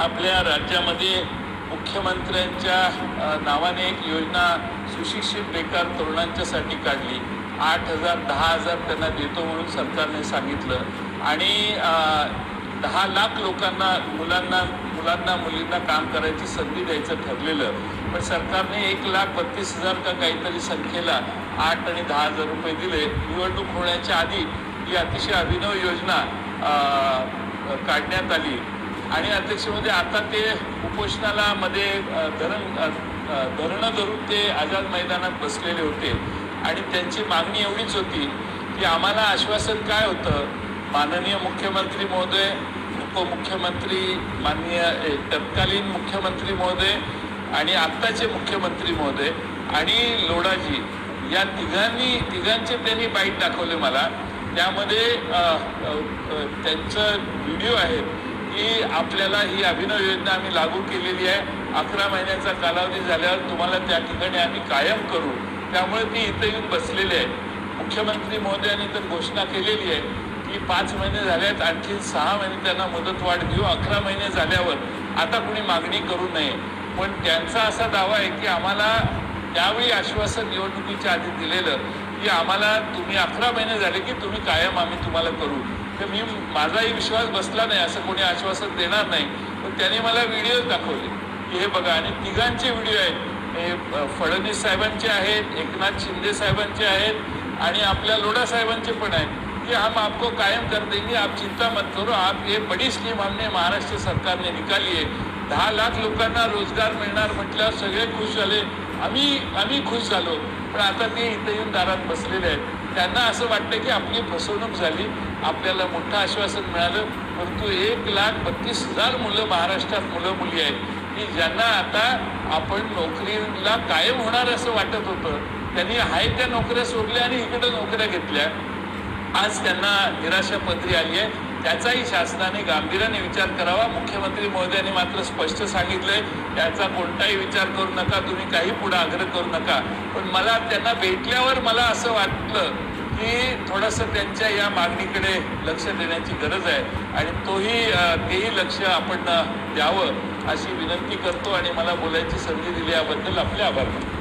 आपल्या राज्यामध्ये मुख्यमंत्र्यांच्या नावाने एक योजना सुशिक्षित बेकार तरुणांच्यासाठी काढली। 8,000 10,000 त्यांना देतो म्हणून सरकारने सांगितलं आणि 10 लाख लोकांना मुलांना मुलींना काम करायची संधी द्यायचं ठरलेलं, पण सरकारने 1,32,000 का काहीतरी संख्येला 8 आणि 10,000 रुपये दिले। निवडणूक होण्याच्या आधी ही अतिशय अभिनव योजना काढण्यात आली आणि अध्यक्षमध्ये आता ते उपोषणाला मध्ये धरणं धरून ते आझाद मैदानात बसलेले होते आणि त्यांची मागणी एवढीच होती की आम्हाला आश्वासन काय होतं, माननीय मुख्यमंत्री महोदय, उपमुख्यमंत्री, माननीय तत्कालीन मुख्यमंत्री महोदय आणि आत्ताचे मुख्यमंत्री महोदय आणि लोढाजी या तिघांचे त्यांनी बाईट दाखवले मला। त्यामध्ये त्यांचं व्हिडिओ आहे की आपल्याला ही अभिनव योजना आम्ही लागू केलेली आहे, 11 महिन्याचा कालावधी झाल्यावर तुम्हाला त्या ठिकाणी आम्ही कायम करू। त्यामुळे ती इथं येऊन बसलेले आहे। मुख्यमंत्री महोदयांनी तर घोषणा केलेली आहे की 5 महिने झाल्यात, आणखी 6 महिने त्यांना मुदतवाढ देऊ, 11 महिने झाल्यावर आता कुणी मागणी करू नये। पण त्यांचा असा दावा आहे की आम्हाला त्यावेळी आश्वासन निवडणुकीच्या आधी दिलेलं की आम्हाला तुम्ही 11 महिने झाले की तुम्ही कायम आम्ही तुम्हाला करू। तर माझाही विश्वास बसला नाही, असं कोणी आश्वासन देणार नाही। पण त्याने मला व्हिडिओ दाखवले की हे बघा, आणि तिघांचे व्हिडिओ आहेत, हे फडणवीस साहेबांचे आहेत, एकनाथ शिंदे साहेबांचे आहेत आणि आपल्या लोढा साहेबांचे पण आहेत कि हम आपको कायम कर देंगे, आप चिंता मत करो, आप ये बड़ी स्कीम हमने महाराष्ट्र सरकारने निकाली है। 10 लाख लोकांना रोजगार मिळणार म्हटल्यावर सगळे खुश झाले, आम्ही खुश झालो। पण आता ते इथे येऊन दारात बसलेले आहेत। त्यांना असं वाटतं की आपली फसवणूक झाली, आपल्याला मोठं आश्वासन मिळालं, परंतु 1,32,000 मुलं महाराष्ट्रात मुलं मुली आहेत की ज्यांना आता आपण नोकरीला कायम होणार असं वाटत होतं। त्यांनी हाय त्या नोकऱ्या सोडल्या आणि इकडे नोकऱ्या घेतल्या। आज त्यांना निराशा पदरी आली आहे। त्याचाही शासनाने गांभीर्याने विचार करावा। मुख्यमंत्री महोदयांनी मात्र स्पष्ट सांगितलंय त्याचा कोणताही विचार करू नका, तुम्ही काही पुढे आग्रह करू नका। पण मला त्यांना भेटल्यावर मला असं वाटलं की थोडंसं त्यांच्या या मागणीकडे लक्ष देण्याची गरज आहे आणि तेही लक्ष आपण द्यावं अशी विनंती करतो आणि मला बोलायची संधी दिली याबद्दल आपले आभार मानतो।